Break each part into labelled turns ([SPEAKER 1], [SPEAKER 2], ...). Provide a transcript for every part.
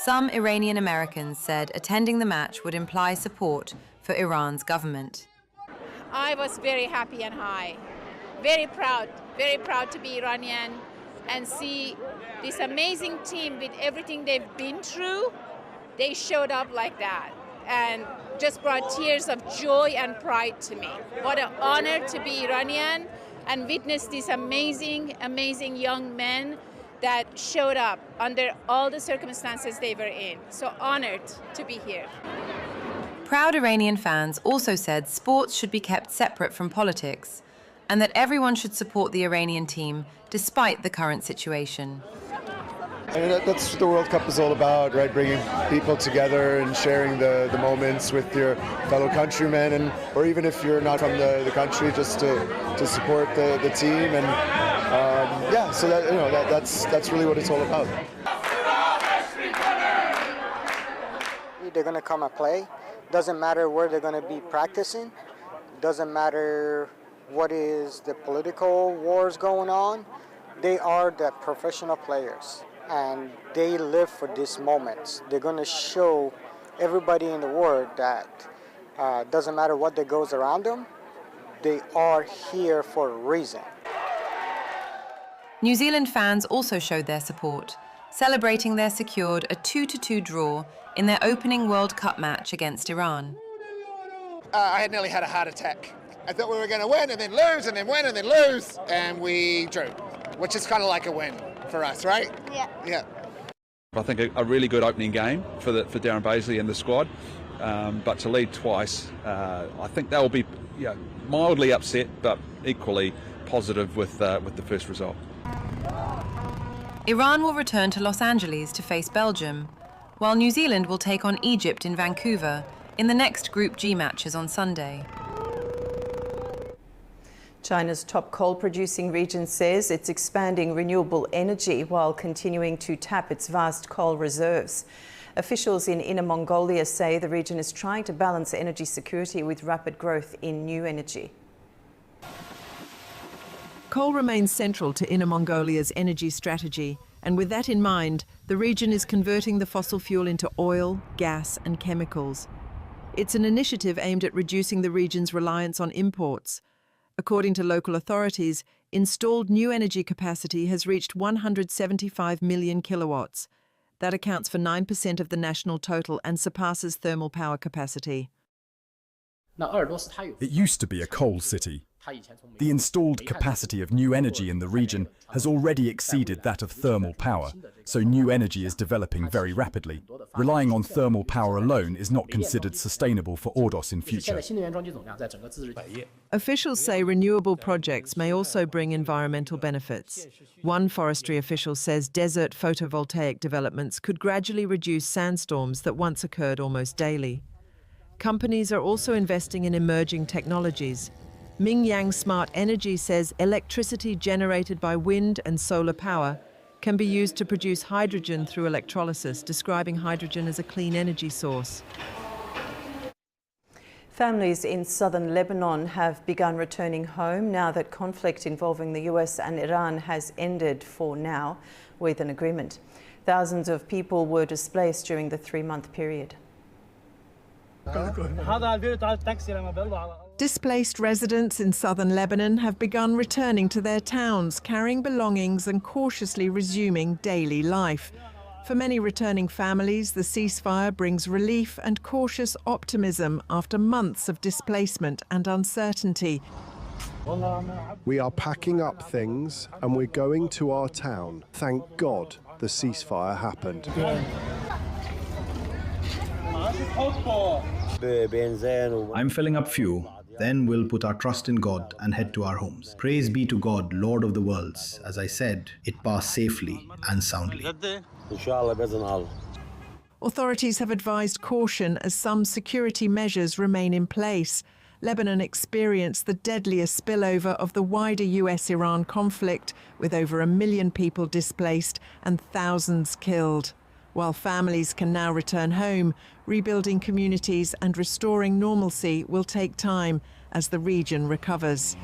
[SPEAKER 1] Some Iranian Americans said attending the match would imply support for Iran's government.
[SPEAKER 2] I was very happy and high, very proud to be Iranian and see this amazing team with everything they've been through. They showed up like that and just brought tears of joy and pride to me. What an honor to be Iranian and witness these amazing, amazing young men that showed up under all the circumstances they were in. So honored to be here.
[SPEAKER 1] Proud Iranian fans also said sports should be kept separate from politics and that everyone should support the Iranian team despite the current situation.
[SPEAKER 3] I mean, that's what the World Cup is all about, right? Bringing people together and sharing the moments with your fellow countrymen, and or even if you're not from the country, just to support the team. And yeah, so that that's really what it's all about.
[SPEAKER 4] They're going to come and play. Doesn't matter where they're going to be practicing. Doesn't matter what is the political wars going on. They are the professional players, and they live for these moments. They're going to show everybody in the world that doesn't matter what that goes around them, they are here for a reason.
[SPEAKER 1] New Zealand fans also showed their support, celebrating their secured a 2-2 draw in their opening World Cup match against Iran.
[SPEAKER 5] I had nearly had a heart attack. I thought we were going to win and then lose and then win and then lose, and we drew, which is kind of like a win for us, right? Yeah.
[SPEAKER 6] I think a really good opening game for Darren Bazley and the squad, but to lead twice, I think they'll be mildly upset, but equally positive with the first result.
[SPEAKER 1] Iran will return to Los Angeles to face Belgium, while New Zealand will take on Egypt in Vancouver in the next Group G matches on Sunday.
[SPEAKER 7] China's top coal-producing region says it's expanding renewable energy while continuing to tap its vast coal reserves. Officials in Inner Mongolia say the region is trying to balance energy security with rapid growth in new energy.
[SPEAKER 8] Coal remains central to Inner Mongolia's energy strategy, and with that in mind, the region is converting the fossil fuel into oil, gas and chemicals. It's an initiative aimed at reducing the region's reliance on imports. According to local authorities, installed new energy capacity has reached 175 million kilowatts. That accounts for 9% of the national total and surpasses thermal power capacity.
[SPEAKER 9] It used to be a coal city. The installed capacity of new energy in the region has already exceeded that of thermal power, so new energy is developing very rapidly. Relying on thermal power alone is not considered sustainable for Ordos in future.
[SPEAKER 8] Officials say renewable projects may also bring environmental benefits. One forestry official says desert photovoltaic developments could gradually reduce sandstorms that once occurred almost daily. Companies are also investing in emerging technologies. Mingyang Smart Energy says electricity generated by wind and solar power can be used to produce hydrogen through electrolysis, describing hydrogen as a clean energy source.
[SPEAKER 7] Families in southern Lebanon have begun returning home now that conflict involving the US and Iran has ended for now with an agreement. Thousands of people were displaced during the 3-month period.
[SPEAKER 8] Displaced residents in southern Lebanon have begun returning to their towns, carrying belongings and cautiously resuming daily life. For many returning families, the ceasefire brings relief and cautious optimism after months of displacement and uncertainty.
[SPEAKER 10] We are packing up things and we're going to our town. Thank God the ceasefire happened.
[SPEAKER 11] I'm filling up fuel. Then we'll put our trust in God and head to our homes. Praise be to God, Lord of the worlds. As I said, it passed safely and soundly.
[SPEAKER 8] Authorities have advised caution as some security measures remain in place. Lebanon experienced the deadliest spillover of the wider US-Iran conflict, with over 1 million people displaced and thousands killed. While families can now return home, rebuilding communities and restoring normalcy will take time as the region recovers.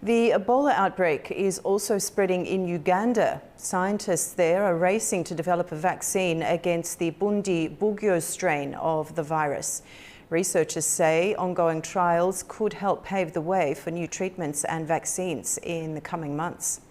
[SPEAKER 7] The Ebola outbreak is also spreading in Uganda. Scientists there are racing to develop a vaccine against the Bundi-Bugyo strain of the virus. Researchers say ongoing trials could help pave the way for new treatments and vaccines in the coming months.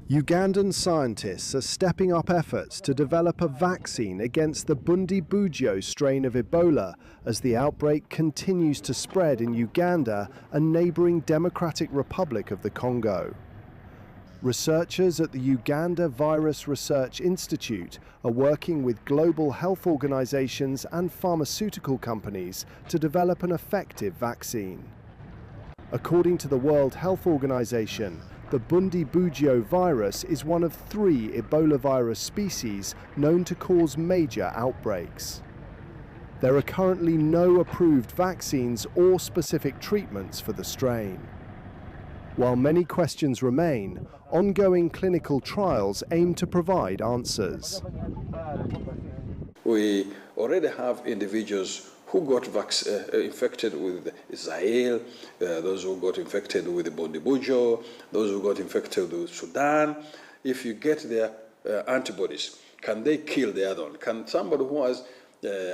[SPEAKER 10] Ugandan scientists are stepping up efforts to develop a vaccine against the Bundi-Bugyo strain of Ebola as the outbreak continues to spread in Uganda and neighbouring Democratic Republic of the Congo. Researchers at the Uganda Virus Research Institute are working with global health organisations and pharmaceutical companies to develop an effective vaccine. According to the World Health Organization, the Bundi-Bugyo virus is one of 3 Ebola virus species known to cause major outbreaks. There are currently no approved vaccines or specific treatments for the strain. While many questions remain, ongoing clinical trials aim to provide answers.
[SPEAKER 12] We already have individuals who got infected with Israel, those who got infected with the Bundi-Bugyo, those who got infected with Sudan. If you get their antibodies, can they kill the other one? Can somebody who has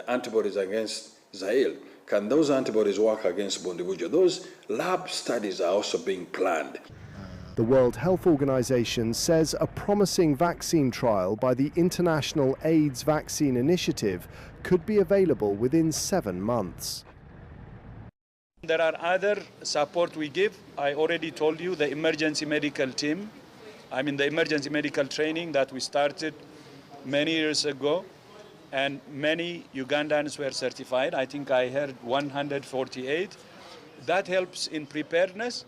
[SPEAKER 12] antibodies against Israel, can those antibodies work against Bundi-Bugyo? Those lab studies are also being planned.
[SPEAKER 10] The World Health Organization says a promising vaccine trial by the International AIDS Vaccine Initiative could be available within 7 months.
[SPEAKER 13] There are other support we give. I already told you the emergency medical team. The emergency medical training that we started many years ago, and many Ugandans were certified. I think I heard 148. That helps in preparedness,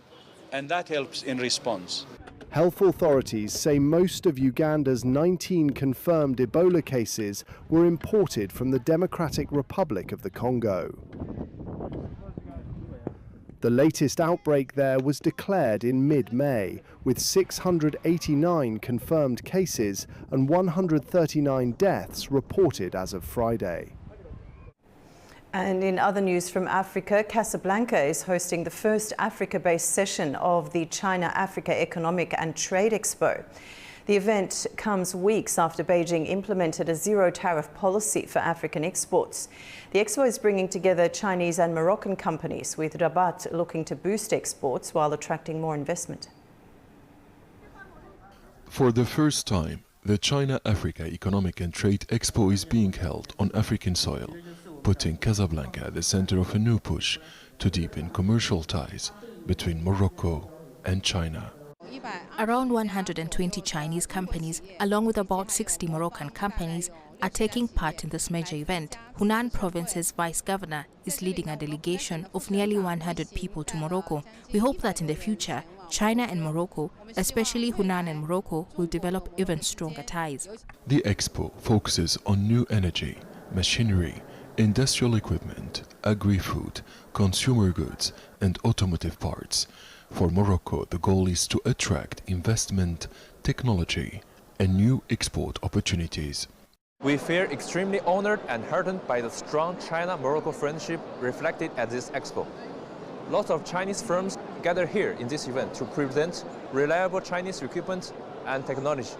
[SPEAKER 13] and that helps in response.
[SPEAKER 10] Health authorities say most of Uganda's 19 confirmed Ebola cases were imported from the Democratic Republic of the Congo. The latest outbreak there was declared in mid-May, with 689 confirmed cases and 139 deaths reported as of Friday.
[SPEAKER 7] And in other news from Africa, Casablanca is hosting the first Africa-based session of the China-Africa Economic and Trade Expo. The event comes weeks after Beijing implemented a zero-tariff policy for African exports. The expo is bringing together Chinese and Moroccan companies, with Rabat looking to boost exports while attracting more investment.
[SPEAKER 14] For the first time, the China-Africa Economic and Trade Expo is being held on African soil, putting Casablanca at the center of a new push to deepen commercial ties between Morocco and China.
[SPEAKER 15] Around 120 Chinese companies, along with about 60 Moroccan companies, are taking part in this major event. Hunan Province's Vice Governor is leading a delegation of nearly 100 people to Morocco. We hope that in the future, China and Morocco, especially Hunan and Morocco, will develop even stronger ties.
[SPEAKER 14] The expo focuses on new energy, machinery, industrial equipment, agri-food, consumer goods, and automotive parts. For Morocco, the goal is to attract investment, technology, and new export opportunities.
[SPEAKER 16] We feel extremely honored and heartened by the strong China-Morocco friendship reflected at this expo. Lots of Chinese firms gather here in this event to present reliable Chinese equipment and technology.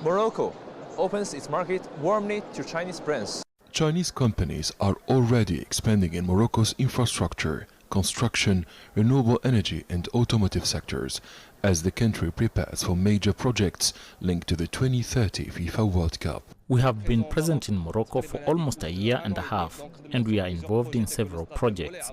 [SPEAKER 16] Morocco opens its market warmly to Chinese brands.
[SPEAKER 14] Chinese companies are already expanding in Morocco's infrastructure, construction, renewable energy and automotive sectors as the country prepares for major projects linked to the 2030 FIFA World Cup.
[SPEAKER 17] We have been present in Morocco for almost a year and a half, and we are involved in several projects,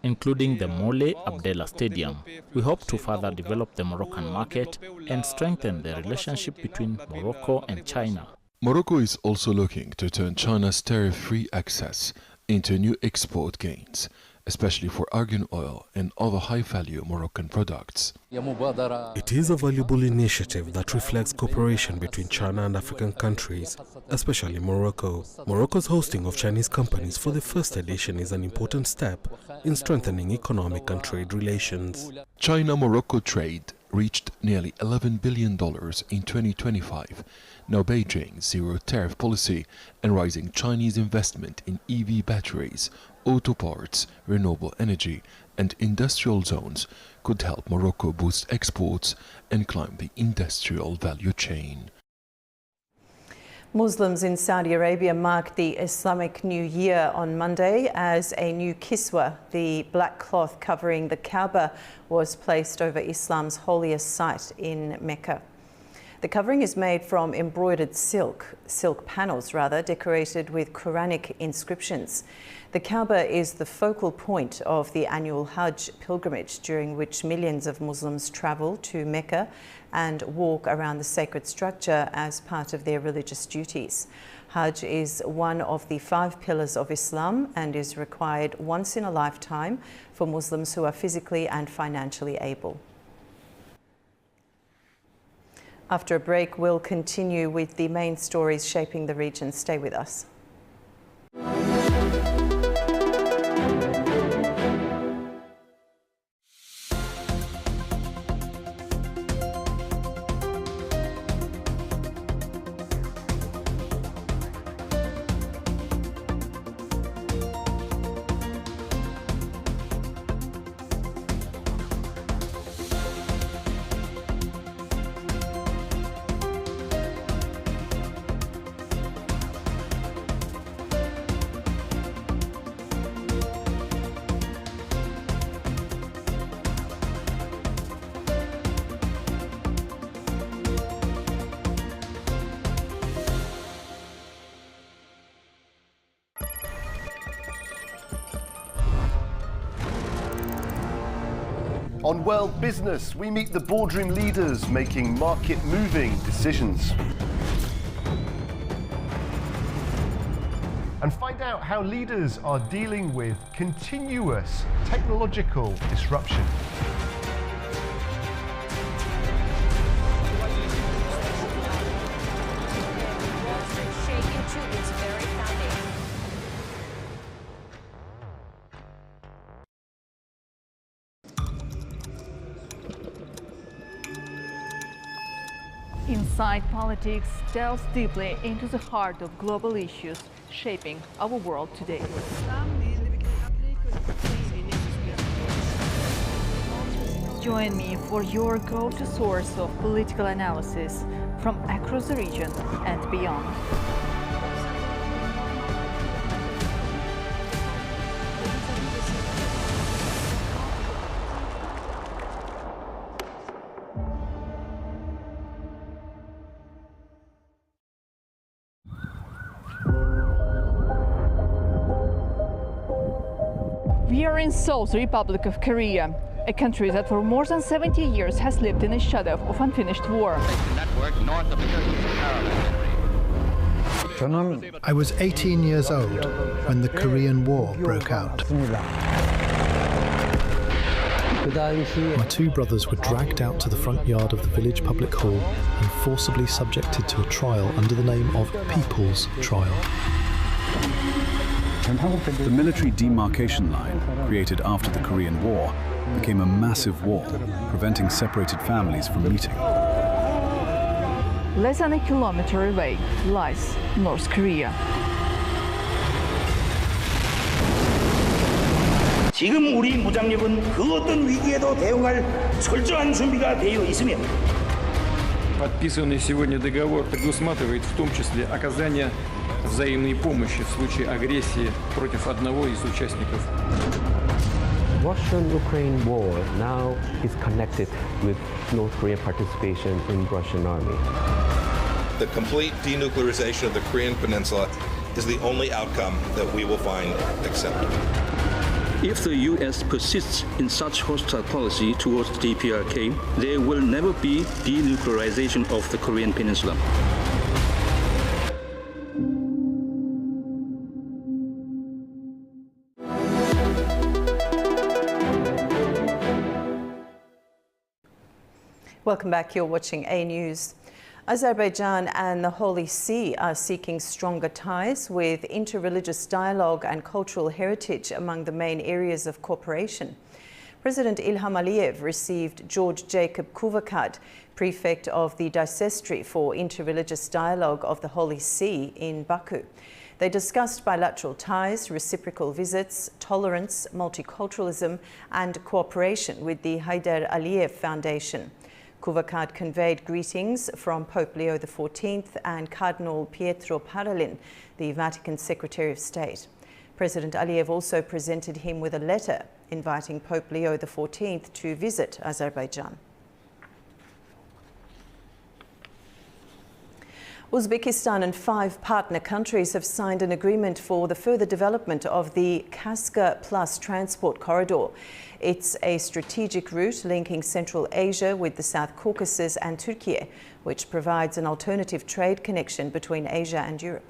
[SPEAKER 17] including the Mole Abdallah Stadium. We hope to further develop the Moroccan market and strengthen the relationship between Morocco and China.
[SPEAKER 14] Morocco is also looking to turn China's tariff-free access into new export gains, especially for argan oil and other high-value Moroccan products.
[SPEAKER 18] It is a valuable initiative that reflects cooperation between China and African countries, especially Morocco. Morocco's hosting of Chinese companies for the first edition is an important step in strengthening economic and trade relations.
[SPEAKER 14] China-Morocco trade reached nearly $11 billion in 2025. Now Beijing's zero-tariff policy and rising Chinese investment in EV batteries, auto parts, renewable energy and industrial zones could help Morocco boost exports and climb the industrial value chain.
[SPEAKER 7] Muslims in Saudi Arabia marked the Islamic New Year on Monday as a new kiswa, the black cloth covering the Kaaba, was placed over Islam's holiest site in Mecca. The covering is made from embroidered silk panels decorated with Quranic inscriptions. The Kaaba is the focal point of the annual Hajj pilgrimage, during which millions of Muslims travel to Mecca and walk around the sacred structure as part of their religious duties. Hajj is one of the 5 pillars of Islam and is required once in a lifetime for Muslims who are physically and financially able. After a break, we'll continue with the main stories shaping the region. Stay with us.
[SPEAKER 10] On World Business, we meet the boardroom leaders making market-moving decisions. And find out how leaders are dealing with continuous technological disruption.
[SPEAKER 19] Inside Politics delves deeply into the heart of global issues shaping our world today. Join me for your go-to source of political analysis from across the region and beyond. We are in Seoul, the Republic of Korea, a country that for more than 70 years has lived in a shadow of unfinished war.
[SPEAKER 20] I was 18 years old when the Korean War broke out. My 2 brothers were dragged out to the front yard of the village public hall and forcibly subjected to a trial under the name of People's Trial.
[SPEAKER 9] The military demarcation line, created after the Korean War, became a massive wall, preventing separated families from meeting.
[SPEAKER 19] Less than a kilometer away lies North Korea.
[SPEAKER 21] 지금 우리 무장력은 그 어떤 위기에도 대응할 철저한 준비가 되어 있으며
[SPEAKER 22] Подписанный сегодня договор предусматривает в том числе оказание взаимной помощи в случае агрессии против одного из участников.
[SPEAKER 23] Russian-Ukraine war now is connected with North Korean participation in Russian army.
[SPEAKER 24] The complete denuclearization of the Korean Peninsula is the only outcome that we will find acceptable.
[SPEAKER 25] If the U.S. persists in such hostile policy towards the DPRK, there will never be denuclearization of the Korean Peninsula.
[SPEAKER 7] Welcome back. You're watching AnewZ. Azerbaijan and the Holy See are seeking stronger ties with interreligious dialogue and cultural heritage among the main areas of cooperation. President Ilham Aliyev received George Jacob Kuvakad, prefect of the Dicastery for Interreligious Dialogue of the Holy See in Baku. They discussed bilateral ties, reciprocal visits, tolerance, multiculturalism and cooperation with the Haidar Aliyev Foundation. Kuvakad conveyed greetings from Pope Leo XIV and Cardinal Pietro Parolin, the Vatican Secretary of State. President Aliyev also presented him with a letter inviting Pope Leo XIV to visit Azerbaijan. Uzbekistan and 5 partner countries have signed an agreement for the further development of the Kaska Plus transport corridor. It's a strategic route linking Central Asia with the South Caucasus and Turkey, which provides an alternative trade connection between Asia and Europe.